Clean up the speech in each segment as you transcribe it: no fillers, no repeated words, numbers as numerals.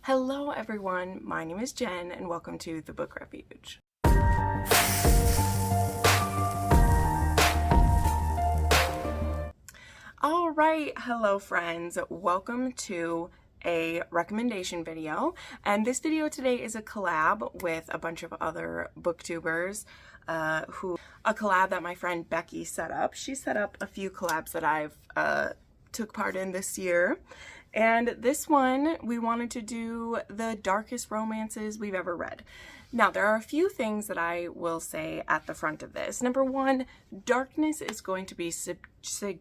Hello everyone, my name is Jen and welcome to the Book Refuge. Alright, hello friends, welcome to a recommendation video, and this video today is a collab with a bunch of other booktubers a collab that my friend Beccie set up. She set up a few collabs that I've took part in this year. And this one, we wanted to do the darkest romances we've ever read. Now, there are a few things that I will say at the front of this. Number one, darkness is going to be subjective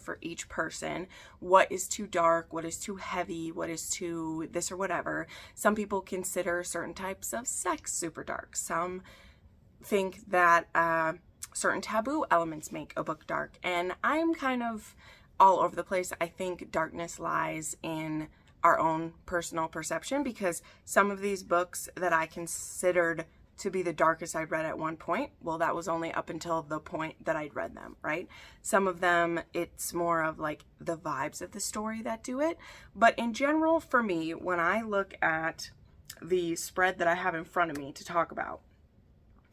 for each person. What is too dark? What is too heavy? What is too this or whatever? Some people consider certain types of sex super dark. Some think that certain taboo elements make a book dark. And I'm kind of all over the place. I think darkness lies in our own personal perception, because some of these books that I considered to be the darkest I'd read at one point, well, that was only up until the point that I'd read them, right? Some of them, it's more of like the vibes of the story that do it. But in general, for me, when I look at the spread that I have in front of me to talk about,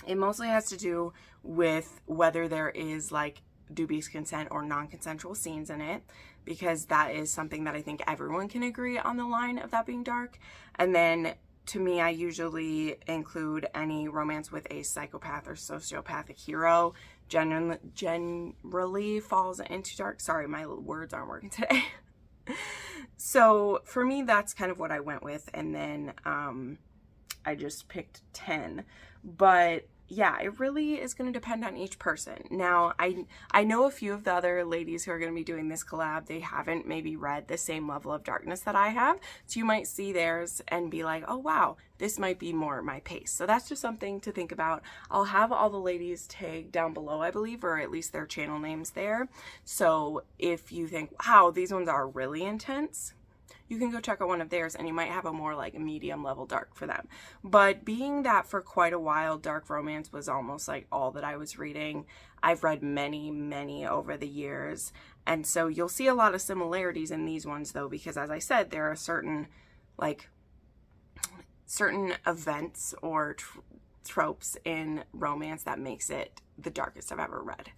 it mostly has to do with whether there is like dubious consent or non-consensual scenes in it, because that is something that I think everyone can agree on the line of that being dark. And then to me, I usually include any romance with a psychopath or sociopathic hero. Generally falls into dark. Sorry, my words aren't working today. So for me, that's kind of what I went with. And then I just picked 10. But yeah, it really is going to depend on each person. Now, I know a few of the other ladies who are going to be doing this collab, they haven't maybe read the same level of darkness that I have. So you might see theirs and be like, oh wow, this might be more my pace. So that's just something to think about. I'll have all the ladies tagged down below, I believe, or at least their channel names there. So if you think, wow, these ones are really intense, you can go check out one of theirs and you might have a more like medium level dark for them. But being that for quite a while, dark romance was almost like all that I was reading. I've read many over the years. And so you'll see a lot of similarities in these ones though, because as I said, there are certain events or tropes in romance that makes it the darkest I've ever read.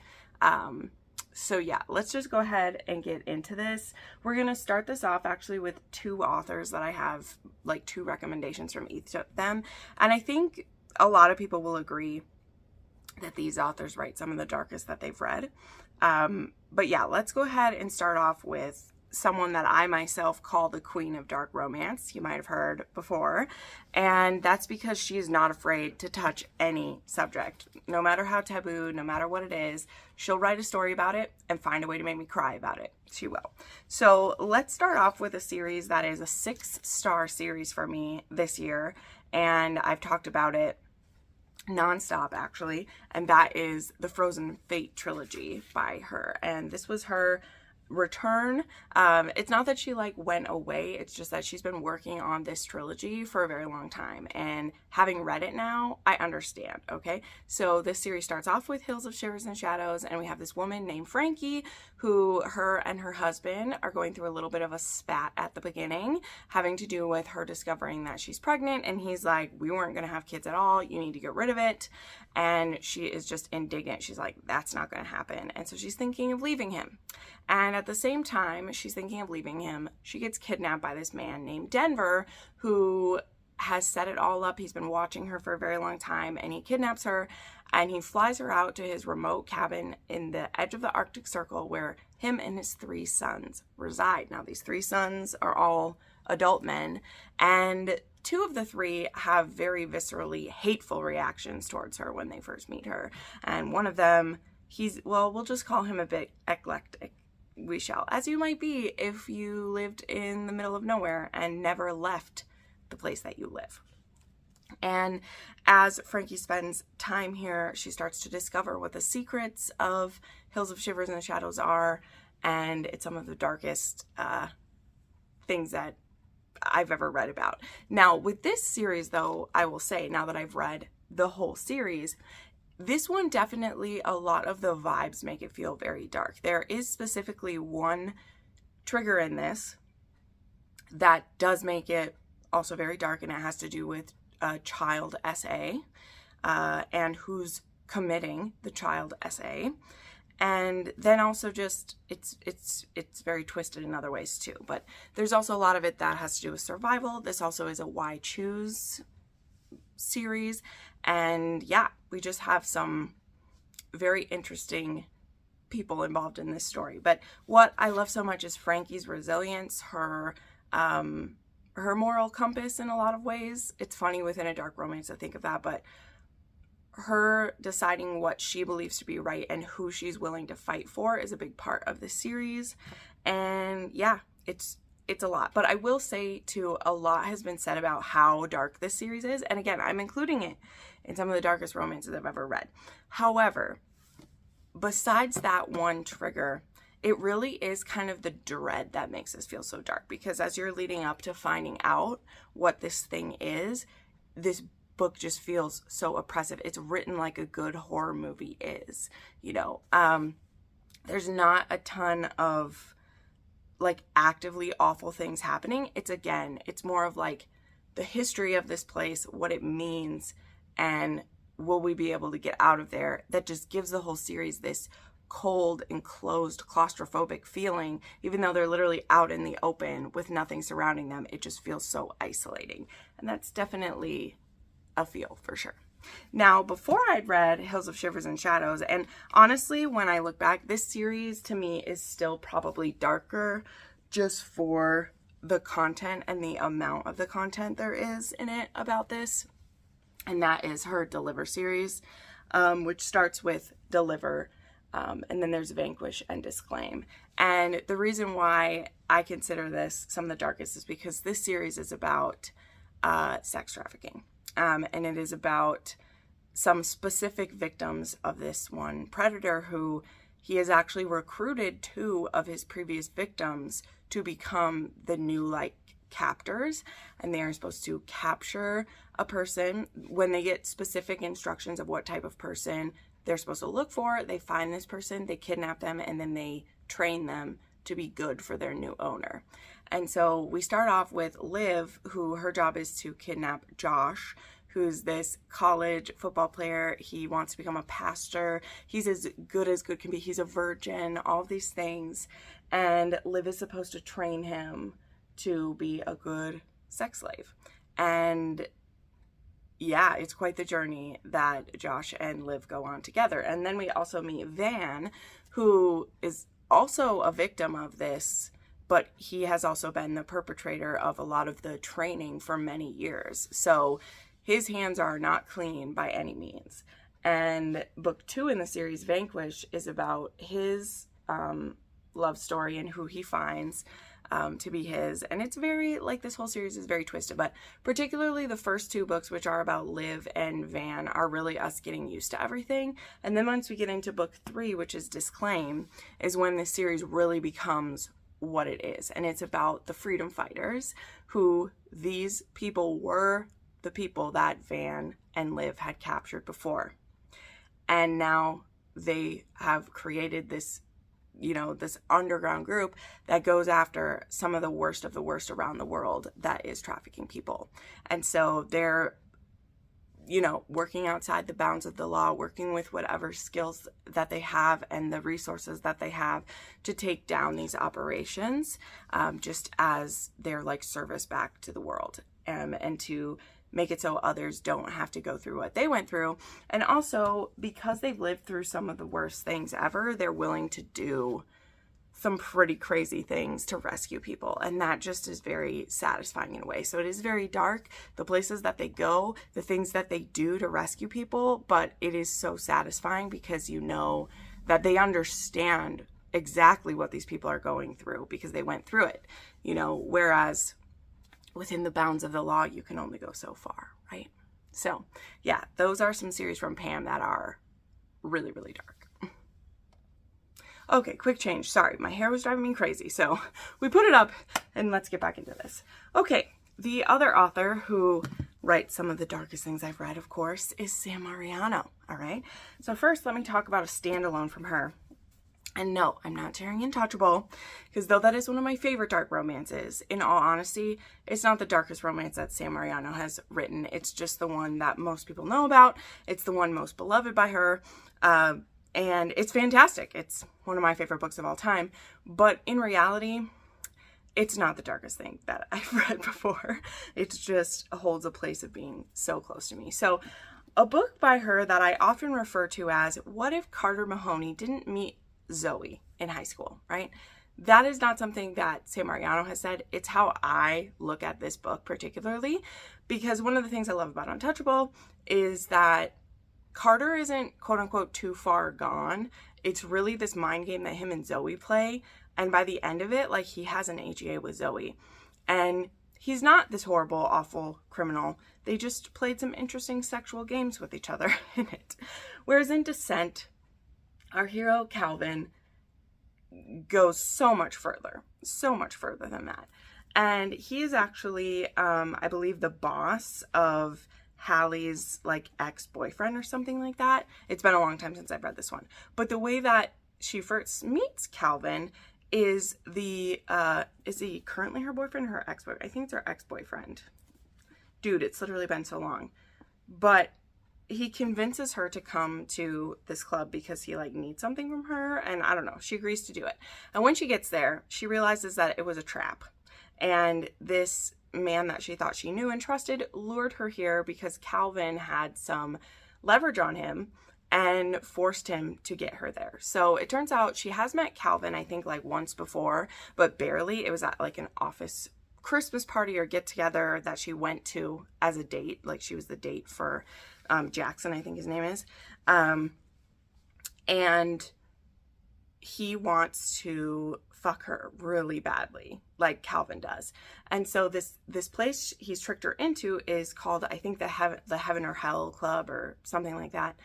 So yeah, let's just go ahead and get into this. We're going to start this off actually with two authors that I have like two recommendations from each of them. And I think a lot of people will agree that these authors write some of the darkest that they've read. But yeah, let's go ahead and start off with someone that I myself call the queen of dark romance. You might have heard before. And that's because she is not afraid to touch any subject. No matter how taboo, no matter what it is, she'll write a story about it and find a way to make me cry about it. She will. So let's start off with a series that is a 6-star series for me this year. And I've talked about it nonstop actually. And that is the Frozen Fate trilogy by her. And this was her return. It's not that she like went away, it's just that she's been working on this trilogy for a very long time, and having read it now, I understand. Okay, so this series starts off with Hills of Shivers and Shadows, and we have this woman named Frankie who her and her husband are going through a little bit of a spat at the beginning, having to do with her discovering that she's pregnant, and he's like, we weren't gonna have kids at all, you need to get rid of it. And she is just indignant. She's like, that's not gonna happen. And so she's thinking of leaving him. And at the same time she's thinking of leaving him, she gets kidnapped by this man named Denver, who has set it all up. He's been watching her for a very long time, and he kidnaps her and he flies her out to his remote cabin in the edge of the Arctic Circle where him and his 3 sons reside. Now, these 3 sons are all adult men, and 2 of the 3 have very viscerally hateful reactions towards her when they first meet her. And one of them, we'll just call him a bit eclectic. We shall, as you might be if you lived in the middle of nowhere and never left the place that you live. And as Frankie spends time here, she starts to discover what the secrets of Hills of Shivers and Shadows are, and it's some of the darkest things that I've ever read about. Now, with this series, though, I will say, now that I've read the whole series, this one definitely, a lot of the vibes make it feel very dark. There is specifically one trigger in this that does make it also very dark, and it has to do with a child SA and who's committing the child SA. And then also just it's very twisted in other ways too. But there's also a lot of it that has to do with survival. This also is a Why Choose series. And yeah, we just have some very interesting people involved in this story. But what I love so much is Frankie's resilience, her moral compass in a lot of ways. It's funny within a dark romance to think of that, but her deciding what she believes to be right and who she's willing to fight for is a big part of the series. And yeah, it's a lot. But I will say too, a lot has been said about how dark this series is. And again, I'm including it in some of the darkest romances I've ever read. However, besides that one trigger, it really is kind of the dread that makes this feel so dark, because as you're leading up to finding out what this thing is, this book just feels so oppressive. It's written like a good horror movie is, you know. There's not a ton of like actively awful things happening. It's more of like the history of this place, what it means, and will we be able to get out of there? That just gives the whole series this cold, enclosed, claustrophobic feeling. Even though they're literally out in the open with nothing surrounding them, it just feels so isolating. And that's definitely a feel for sure. Now, before I'd read Hills of Shivers and Shadows, and honestly, when I look back, this series to me is still probably darker just for the content and the amount of the content there is in it about this. And that is her Deliver series, which starts with Deliver, and then there's Vanquish and Disclaim. And the reason why I consider this some of the darkest is because this series is about sex trafficking. And it is about some specific victims of this one predator who he has actually recruited 2 of his previous victims to become the new like captors, and they are supposed to capture a person. When they get specific instructions of what type of person they're supposed to look for, they find this person, they kidnap them, and then they train them to be good for their new owner. And so we start off with Liv, who her job is to kidnap Josh, who's this college football player. He wants to become a pastor. He's as good can be. He's a virgin, all of these things. And Liv is supposed to train him to be a good sex slave. And yeah, it's quite the journey that Josh and Liv go on together. And then we also meet Van, who is also a victim of this, but he has also been the perpetrator of a lot of the training for many years. So his hands are not clean by any means. And book 2 in the series, Vanquish, is about his love story and who he finds to be his. And it's very, like, this whole series is very twisted, but particularly the first 2 books, which are about Liv and Van, are really us getting used to everything. And then once we get into book 3, which is Disclaim, is when this series really becomes what it is. And it's about the freedom fighters, who these people were the people that Van and Liv had captured before. And now they have created this, you know, this underground group that goes after some of the worst around the world that is trafficking people. And so they're, you know, working outside the bounds of the law, working with whatever skills that they have and the resources that they have to take down these operations, just as their like service back to the world, and to make it so others don't have to go through what they went through. And also, because they've lived through some of the worst things ever, they're willing to do some pretty crazy things to rescue people. And that just is very satisfying in a way. So it is very dark, the places that they go, the things that they do to rescue people, but it is so satisfying because you know that they understand exactly what these people are going through because they went through it, you know, whereas within the bounds of the law, you can only go so far, right? So yeah, those are some series from Pam that are really, really dark. Okay, quick change. Sorry, my hair was driving me crazy. So we put it up and let's get back into this. Okay, the other author who writes some of the darkest things I've read, of course, is Sam Mariano, all right? So first, let me talk about a standalone from her. And no, I'm not tearing Untouchable, because though that is one of my favorite dark romances, in all honesty, it's not the darkest romance that Sam Mariano has written. It's just the one that most people know about. It's the one most beloved by her. And it's fantastic. It's one of my favorite books of all time. But in reality, it's not the darkest thing that I've read before. It just holds a place of being so close to me. So a book by her that I often refer to as, what if Carter Mahoney didn't meet Zoe in high school, right? That is not something that Sam Mariano has said. It's how I look at this book particularly, because one of the things I love about Untouchable is that Carter isn't quote unquote too far gone. It's really this mind game that him and Zoe play. And by the end of it, like, he has an AGA with Zoe. And he's not this horrible, awful criminal. They just played some interesting sexual games with each other in it. Whereas in Descent, our hero, Calvin, goes so much further than that. And he is actually, I believe, the boss of Hallie's, like, ex-boyfriend or something like that. It's been a long time since I've read this one. But the way that she first meets Calvin is is he currently her boyfriend or her ex-boyfriend? I think it's her ex-boyfriend. Dude, it's literally been so long. But he convinces her to come to this club because he, like, needs something from her, and I don't know, she agrees to do it. And when she gets there, she realizes that it was a trap, and this man that she thought she knew and trusted lured her here because Calvin had some leverage on him and forced him to get her there. So it turns out she has met Calvin, I think, like, once before, but barely. It was at, like, an office Christmas party or get together that she went to as a date. Like, she was the date for Jackson, I think his name is. And he wants to fuck her really badly, like Calvin does. And so this place he's tricked her into is called, I think, the Heaven or Hell Club or something like that.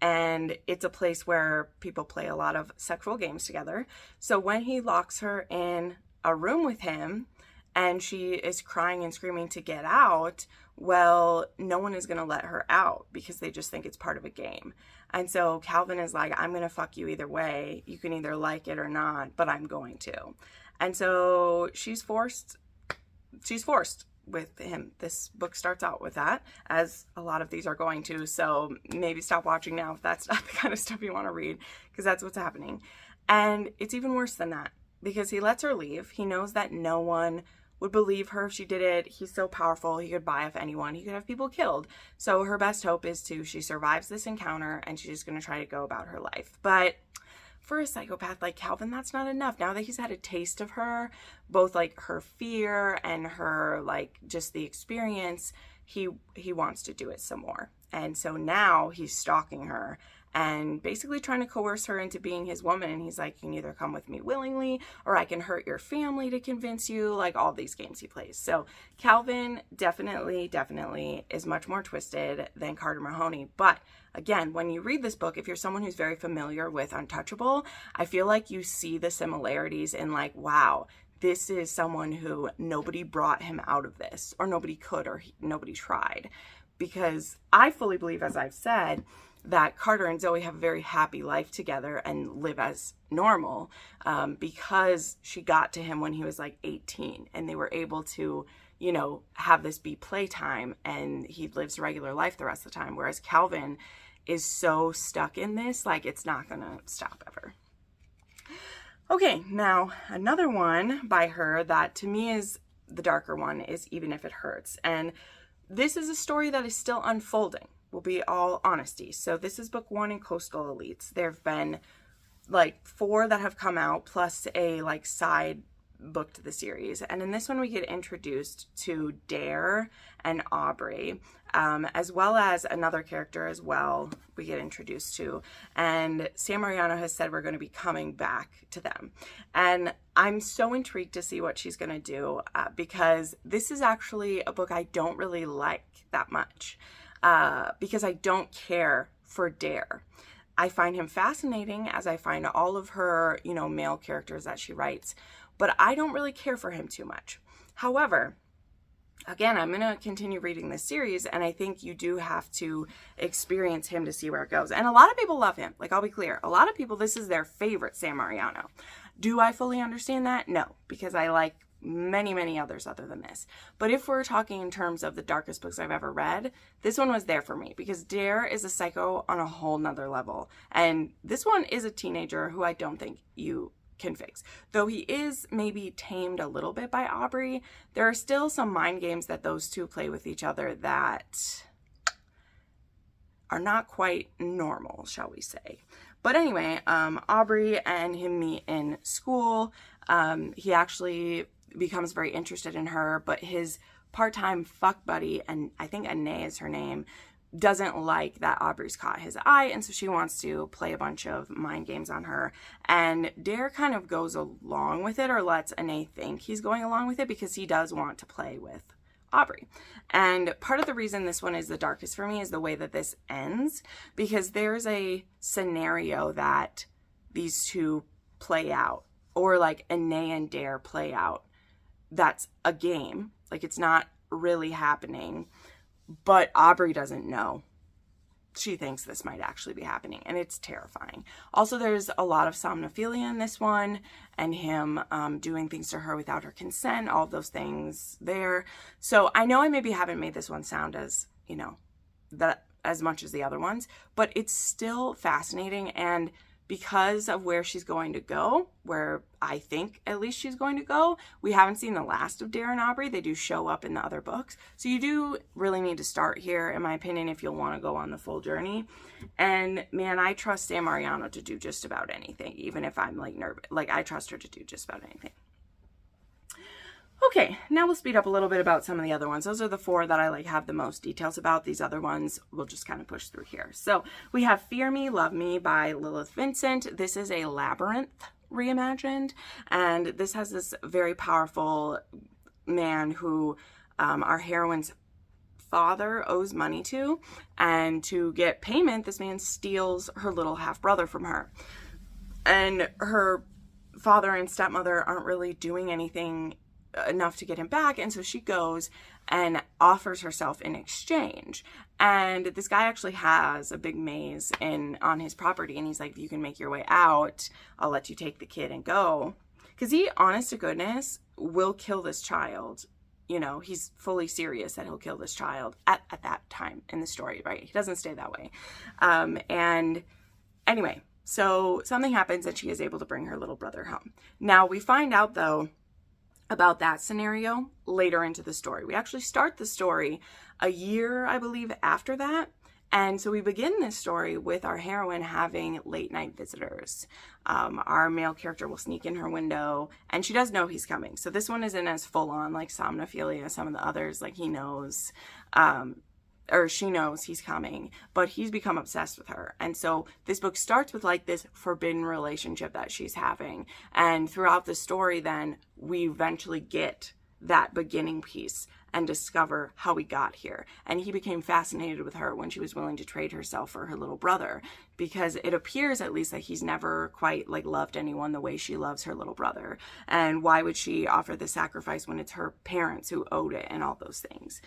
And it's a place where people play a lot of sexual games together. So when he locks her in a room with him and she is crying and screaming to get out, well, no one is going to let her out because they just think it's part of a game. And so Calvin is like, I'm going to fuck you either way. You can either like it or not, but I'm going to. And so she's forced with him. This book starts out with that, as a lot of these are going to. So maybe stop watching now if that's not the kind of stuff you want to read, because that's what's happening. And it's even worse than that, because he lets her leave. He knows that no one would believe her if she did it. He's so powerful. He could buy off anyone. He could have people killed. So her best hope is she survives this encounter and she's just going to try to go about her life. But for a psychopath like Calvin, that's not enough. Now that he's had a taste of her, both like her fear and her, like, just the experience, he wants to do it some more. And so now he's stalking her and basically trying to coerce her into being his woman. And he's like, you can either come with me willingly or I can hurt your family to convince you, like all these games he plays. So Calvin definitely is much more twisted than Carter Mahoney. But again, when you read this book, if you're someone who's very familiar with Untouchable, I feel like you see the similarities in, like, wow, this is someone who nobody brought him out of this, or nobody could, or nobody tried. Because I fully believe, as I've said, that Carter and Zoe have a very happy life together and live as normal, because she got to him when he was like 18 and they were able to, you know, have this be playtime, and he lives a regular life the rest of the time. Whereas Calvin is so stuck in this, like, it's not gonna stop ever. Okay, now another one by her that to me is the darker one is Even If It Hurts. And this is a story that is still unfolding, will be all honesty. So this is book 1 in Coastal Elites. There have been like 4 that have come out, plus a like side book to the series. And in this one we get introduced to Dare and Aubrey, as well as another character as well we get introduced to. And Sam Mariano has said we're going to be coming back to them. And I'm so intrigued to see what she's going to do, because this is actually a book I don't really like that much, because I don't care for Dare. I find him fascinating, as I find all of her, you know, male characters that she writes, but I don't really care for him too much. However, again, I'm going to continue reading this series, and I think you do have to experience him to see where it goes. And a lot of people love him. Like, I'll be clear. A lot of people, this is their favorite Sam Mariano. Do I fully understand that? No, because I like many, many others other than this. But if we're talking in terms of the darkest books I've ever read, this one was there for me, because Dare is a psycho on a whole nother level. And this one is a teenager who I don't think you can fix. Though he is maybe tamed a little bit by Aubrey, there are still some mind games that those two play with each other that are not quite normal, shall we say. But anyway, Aubrey and him meet in school. He actually becomes very interested in her, but his part-time fuck buddy, and I think Anae is her name, doesn't like that Aubrey's caught his eye, and so she wants to play a bunch of mind games on her. And Dare kind of goes along with it, or lets Anae think he's going along with it, because he does want to play with Aubrey. And part of the reason this one is the darkest for me is the way that this ends, because there's a scenario that these two play out, or like Anae and Dare play out, that's a game. Like, it's not really happening, but Aubrey doesn't know. She thinks this might actually be happening, and it's terrifying. Also, there's a lot of somnophilia in this one, and him doing things to her without her consent, all of those things there. So I know I maybe haven't made this one sound as, you know, that as much as the other ones, but it's still fascinating. And because of where she's going to go, where I think at least she's going to go, we haven't seen the last of Dare and Aubrey. They do show up in the other books. So you do really need to start here, in my opinion, if you'll want to go on the full journey. And man, I trust Sam Mariano to do just about anything, even if I'm like nervous. Like, I trust her to do just about anything. Okay, now we'll speed up a little bit about some of the other ones. Those are the 4 that I like have the most details about. These other ones we'll just kind of push through here. So we have Fear Me, Love Me by Lilith Vincent. This is a Labyrinth reimagined, and this has this very powerful man who our heroine's father owes money to, and to get payment, this man steals her little half-brother from her. And her father and stepmother aren't really doing anything enough to get him back, and so she goes and offers herself in exchange. And this guy actually has a big maze on his property, and he's like, if you can make your way out, I'll let you take the kid and go. Because he, honest to goodness, will kill this child. You know, he's fully serious that he'll kill this child at that time in the story, right? He doesn't stay that way. And anyway, so something happens and she is able to bring her little brother home. Now we find out, though, about that scenario later into the story. We actually start the story a year, I believe, after that. And so we begin this story with our heroine having late night visitors. Our male character will sneak in her window, and she does know he's coming. So this one isn't as full on like somnophilia, some of the others, like he knows, or she knows he's coming, but he's become obsessed with her. And so this book starts with like this forbidden relationship that she's having. And throughout the story, then we eventually get that beginning piece and discover how we got here. And he became fascinated with her when she was willing to trade herself for her little brother, because it appears at least that he's never quite like loved anyone the way she loves her little brother. And why would she offer the sacrifice when it's her parents who owed it and all those things?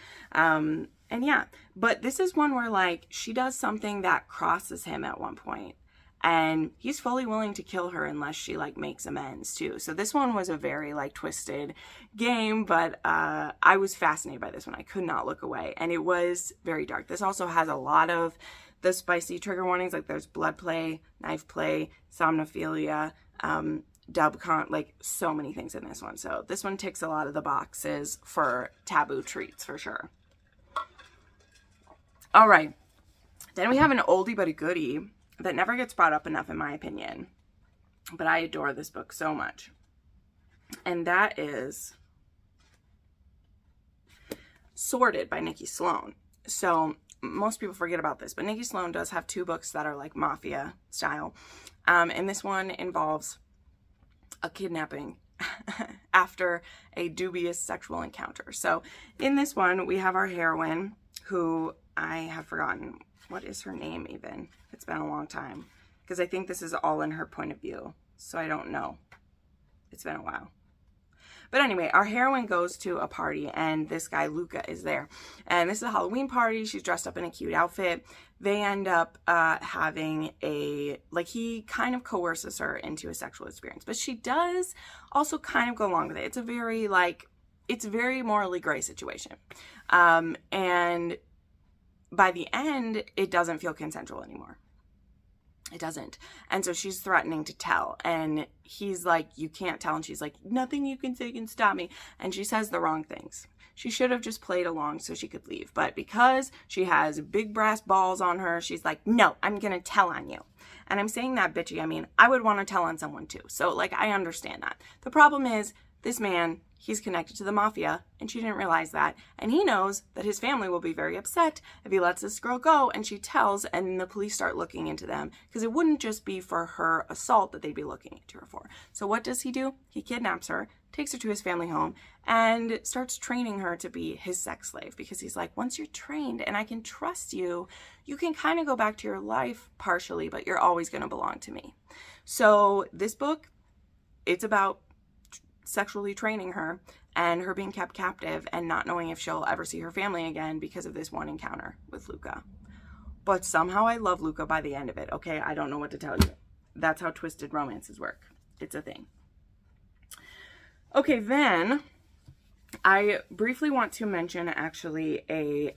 And yeah, but this is one where like she does something that crosses him at one point, and he's fully willing to kill her unless she like makes amends too. So this one was a very like twisted game, but I was fascinated by this one. I could not look away, and it was very dark. This also has a lot of the spicy trigger warnings, like there's blood play, knife play, somnophilia, like so many things in this one. So this one ticks a lot of the boxes for taboo treats for sure. All right, then we have an oldie but a goodie that never gets brought up enough in my opinion, but I adore this book so much. And that is Sorted by Nikki Sloan. So most people forget about this, but Nikki Sloan does have 2 books that are like mafia style. And this one involves a kidnapping after a dubious sexual encounter. So in this one, we have our heroine, who I have forgotten. What is her name even? It's been a long time, because I think this is all in her point of view. So I don't know. It's been a while. But anyway, our heroine goes to a party and this guy, Luca, is there. And this is a Halloween party. She's dressed up in a cute outfit. They end up having he kind of coerces her into a sexual experience. But she does also kind of go along with it. It's a very morally gray situation. And by the end, it doesn't feel consensual anymore. It doesn't. And so she's threatening to tell. And he's like, you can't tell. And she's like, nothing you can say can stop me. And she says the wrong things. She should have just played along so she could leave. But because she has big brass balls on her, she's like, no, I'm going to tell on you. And I'm saying that bitchy. I mean, I would want to tell on someone too. So like, I understand that. The problem is this man, he's connected to the mafia, and she didn't realize that. And he knows that his family will be very upset if he lets this girl go, and she tells, and the police start looking into them, because it wouldn't just be for her assault that they'd be looking into her for. So what does he do? He kidnaps her, takes her to his family home, and starts training her to be his sex slave, because he's like, once you're trained and I can trust you, you can kind of go back to your life partially, but you're always going to belong to me. So this book, it's about sexually training her and her being kept captive and not knowing if she'll ever see her family again because of this one encounter with Luca. But somehow I love Luca by the end of it, okay? I don't know what to tell you. That's how twisted romances work. It's a thing. Okay, then I briefly want to mention actually a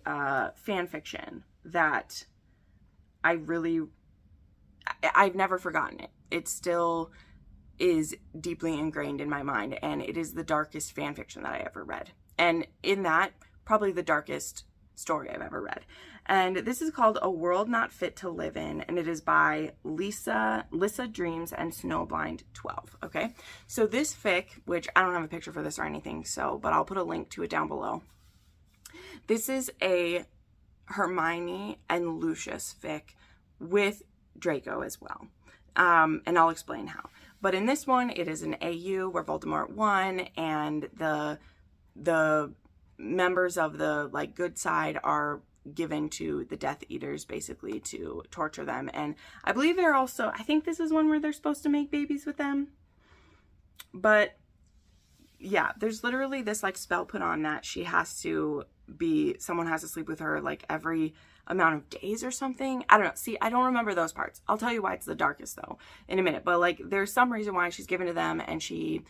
fan fiction that I've never forgotten it. It still is deeply ingrained in my mind, and it is the darkest fan fiction that I ever read. And in that, probably the darkest story I've ever read. And this is called A World Not Fit to Live In, and it is by Lissa Dreams and Snowblind 12, okay? So this fic, which I don't have a picture for this or anything, but I'll put a link to it down below. This is a Hermione and Lucius fic with Draco as well. And I'll explain how. But in this one, it is an AU where Voldemort won, and the members of the good side are given to the Death Eaters basically to torture them. And I believe I think this is one where they're supposed to make babies with them. But yeah, there's literally this spell put on that someone has to sleep with her every amount of days or something. I don't know. See, I don't remember those parts. I'll tell you why it's the darkest though in a minute. But there's some reason why she's given to them, and she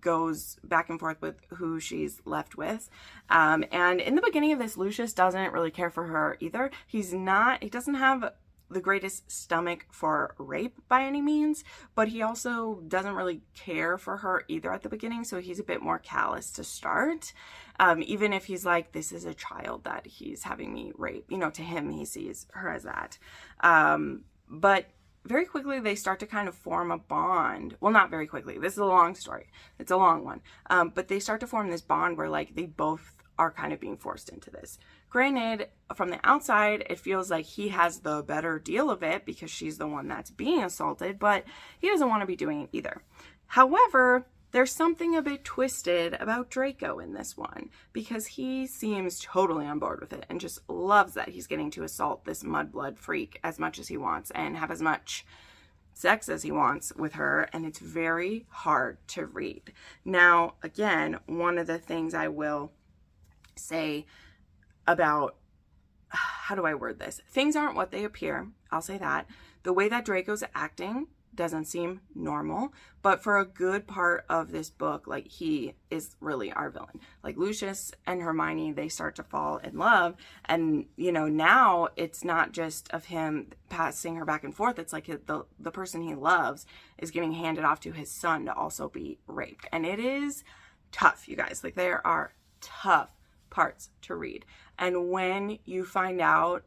goes back and forth with who she's left with. And in the beginning of this, Lucius doesn't really care for her either. He doesn't have the greatest stomach for rape by any means, but he also doesn't really care for her either at the beginning, so he's a bit more callous to start. Even if he's like, this is a child that he's having me rape, to him he sees her as that. But very quickly they start to kind of form a bond. Well, not very quickly. This is a long story. It's a long one. But they start to form this bond where they both are kind of being forced into this. Granted, from the outside, it feels like he has the better deal of it because she's the one that's being assaulted, but he doesn't want to be doing it either. However, there's something a bit twisted about Draco in this one because he seems totally on board with it and just loves that he's getting to assault this mudblood freak as much as he wants and have as much sex as he wants with her, and it's very hard to read. Now, again, one of the things I will say about, how do I word this? Things aren't what they appear. I'll say that. The way that Draco's acting doesn't seem normal, but for a good part of this book, he is really our villain. Lucius and Hermione, they start to fall in love, and now it's not just of him passing her back and forth. It's the person he loves is getting handed off to his son to also be raped, and it is tough, you guys. There are tough parts to read, and when you find out,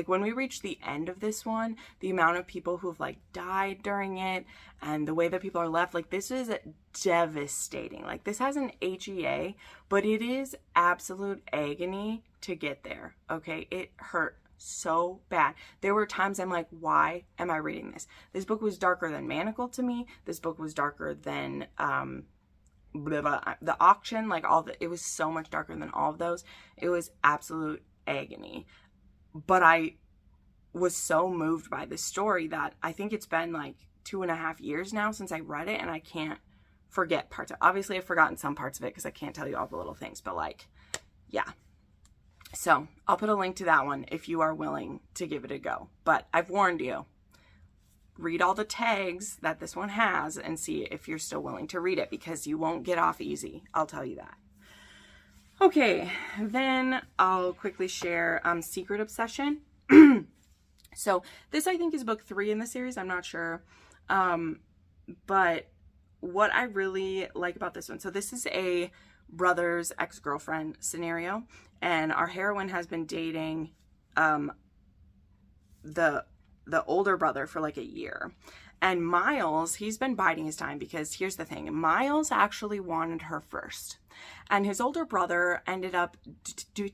when we reach the end of this one, the amount of people who've died during it and the way that people are left, this is devastating. This has an HEA, but it is absolute agony to get there. Okay. It hurt so bad. There were times I'm like, why am I reading this? This book was darker than Manacle to me. This book was darker than, the auction, it was so much darker than all of those. It was absolute agony. But I was so moved by this story that I think it's been 2.5 years now since I read it, and I can't forget parts of it. Obviously, I've forgotten some parts of it because I can't tell you all the little things, but like, yeah. So I'll put a link to that one if you are willing to give it a go. But I've warned you, read all the tags that this one has and see if you're still willing to read it, because you won't get off easy. I'll tell you that. Okay, then I'll quickly share Secret Obsession. So this, I think, is book 3 in the series. I'm not sure. But what I really like about this one, so this is a brother's ex-girlfriend scenario, and our heroine has been dating the older brother for like a year. And Miles, he's been biding his time, because here's the thing. Miles actually wanted her first. And his older brother ended up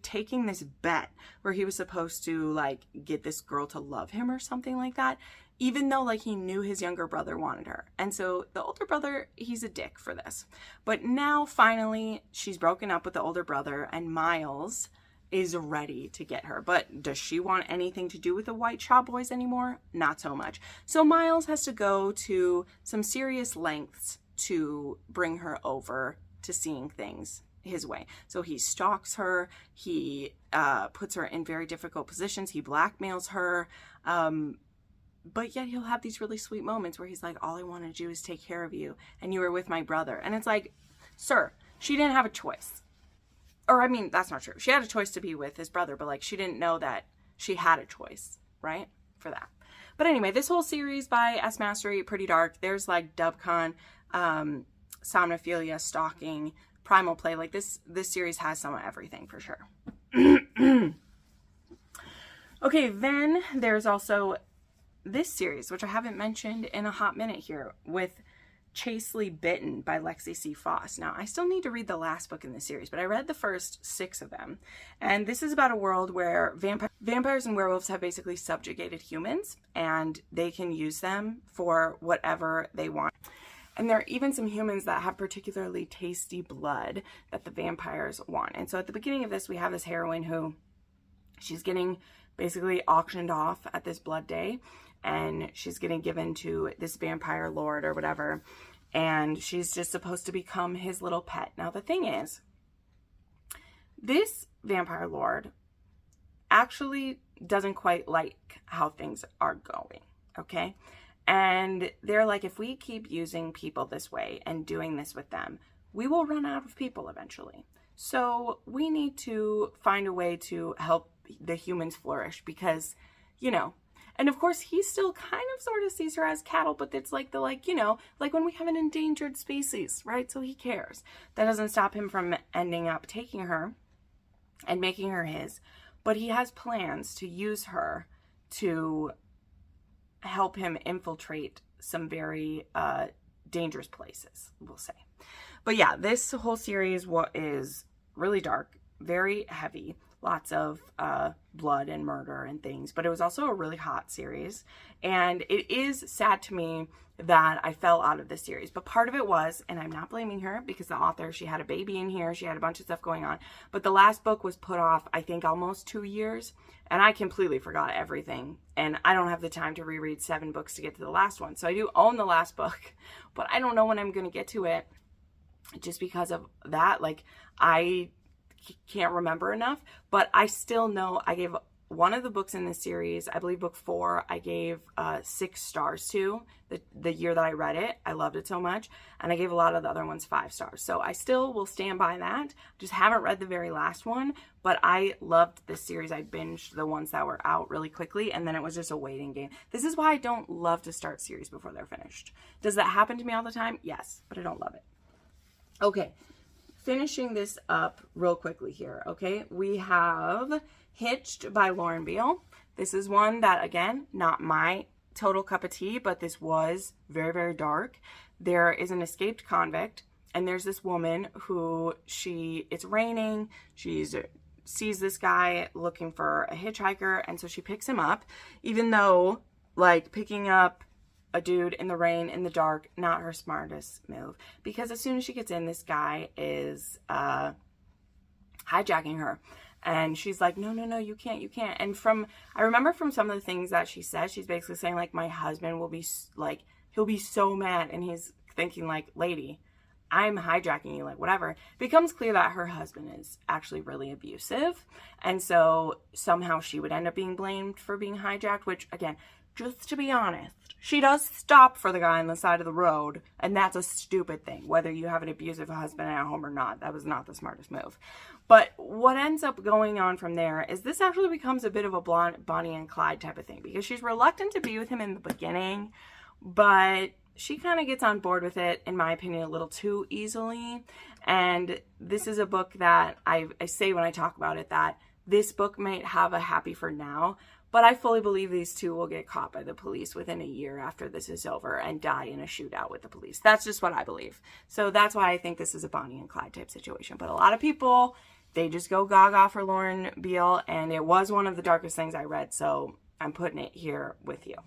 taking this bet where he was supposed to like get this girl to love him or something like that, even though like he knew his younger brother wanted her. And so the older brother, he's a dick for this. But now finally she's broken up with the older brother, and Miles is ready to get her. But does she want anything to do with the White Shaw Boys anymore? Not so much. So Miles has to go to some serious lengths to bring her over to seeing things his way. So he stalks her, he puts her in very difficult positions, he blackmails her, but yet he'll have these really sweet moments where he's like, all I want to do is take care of you, and you were with my brother. And it's like, sir, she didn't have a choice. Or I mean, that's not true. She had a choice to be with his brother, but like she didn't know that she had a choice, right? For that. But anyway, this whole series by S. Mastery, pretty dark. There's like Dubcon, somnophilia, stalking, primal play. Like this series has some of everything for sure. Okay, then there's also this series, which I haven't mentioned in a hot minute here, with Chastely Bitten by Lexi C. Foss. Now, I still need to read the last book in the series, but I read the first 6 of them. And this is about a world where vampires and werewolves have basically subjugated humans, and they can use them for whatever they want. And there are even some humans that have particularly tasty blood that the vampires want. And so at the beginning of this, we have this heroine who, she's getting basically auctioned off at this blood day, and she's getting given to this vampire lord or whatever, and she's just supposed to become his little pet. Now the thing is, this vampire lord actually doesn't quite like how things are going, okay? And they're like, if we keep using people this way and doing this with them, we will run out of people eventually. So we need to find a way to help the humans flourish, because, you know, and of course he still kind of sort of sees her as cattle, but it's like you know, like when we have an endangered species, right? So he cares. That doesn't stop him from ending up taking her and making her his, but he has plans to use her to help him infiltrate some very dangerous places, we'll say. But yeah, this whole series is really dark, very heavy, lots of blood and murder and things, but it was also a really hot series. And it is sad to me that I fell out of this series, but part of it was, and I'm not blaming her, because the author, she had a baby in here, she had a bunch of stuff going on, but the last book was put off, I think, almost 2 years, and I completely forgot everything, and I don't have the time to reread 7 books to get to the last one. So I do own the last book, but I don't know when I'm going to get to it, just because of that. Like, I can't remember enough, but I still know I gave one of the books in this series, I believe book 4, I gave 6 stars to the year that I read it. I loved it so much, and I gave a lot of the other ones 5 stars. So I still will stand by that. Just haven't read the very last one, but I loved this series. I binged the ones that were out really quickly, and then it was just a waiting game. This is why I don't love to start series before they're finished. Does that happen to me all the time? Yes, but I don't love it. Okay. Finishing this up real quickly here, okay? We have Hitched by Lauren Beale. This is one that, again, not my total cup of tea, but this was very, very dark. There is an escaped convict, and there's this woman who it's raining, sees this guy looking for a hitchhiker, and so she picks him up, even though, like, picking up a dude in the rain, in the dark, not her smartest move. Because as soon as she gets in, this guy is hijacking her. And she's like, no, you can't. And I remember from some of the things that she says, she's basically saying, like, my husband will be, like, he'll be so mad. And he's thinking, like, lady, I'm hijacking you, like whatever, it becomes clear that her husband is actually really abusive. And so somehow she would end up being blamed for being hijacked, which again, just to be honest, she does stop for the guy on the side of the road, and that's a stupid thing. Whether you have an abusive husband at home or not, that was not the smartest move. But what ends up going on from there is this actually becomes a bit of a Bonnie and Clyde type of thing, because she's reluctant to be with him in the beginning, but she kind of gets on board with it, in my opinion, a little too easily. And this is a book that I say when I talk about it that this book might have a happy for now, but I fully believe these two will get caught by the police within a year after this is over and die in a shootout with the police. That's just what I believe. So that's why I think this is a Bonnie and Clyde type situation. But a lot of people, they just go gaga for Lauren Beale, and it was one of the darkest things I read, so I'm putting it here with you.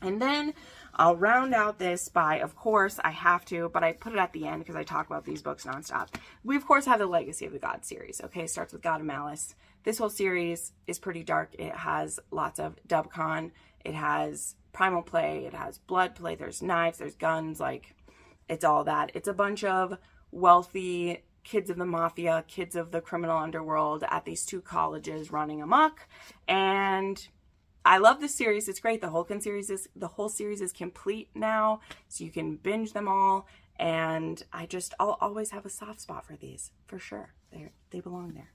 And then I'll round out this by, of course, I have to, but I put it at the end because I talk about these books nonstop. We, of course, have the Legacy of the Gods series, okay? It starts with God of Malice. This whole series is pretty dark. It has lots of dubcon. It has primal play. It has blood play. There's knives. There's guns. Like, it's all that. It's a bunch of wealthy kids of the mafia, kids of the criminal underworld at these two colleges running amok. And I love this series. It's great. The whole series is complete now, so you can binge them all. And I'll always have a soft spot for these, for sure. They belong there.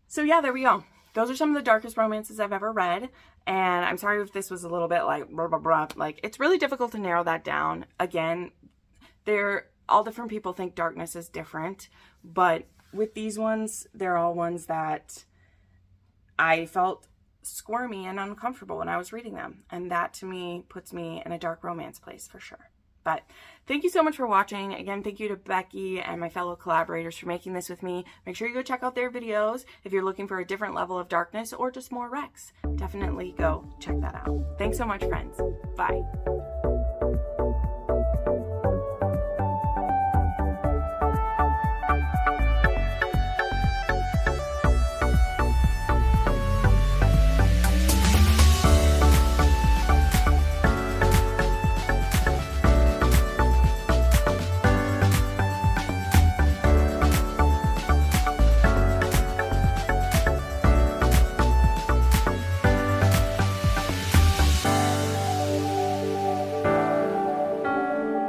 So yeah, there we go. Those are some of the darkest romances I've ever read. And I'm sorry if this was a little bit like blah, blah, blah. Like, it's really difficult to narrow that down. Again, all different people think darkness is different, but with these ones, they're all ones that I felt squirmy and uncomfortable when I was reading them. And that to me puts me in a dark romance place for sure. But thank you so much for watching. Again, thank you to Beccie and my fellow collaborators for making this with me. Make sure you go check out their videos if you're looking for a different level of darkness or just more Rex. Definitely go check that out. Thanks so much, friends. Bye.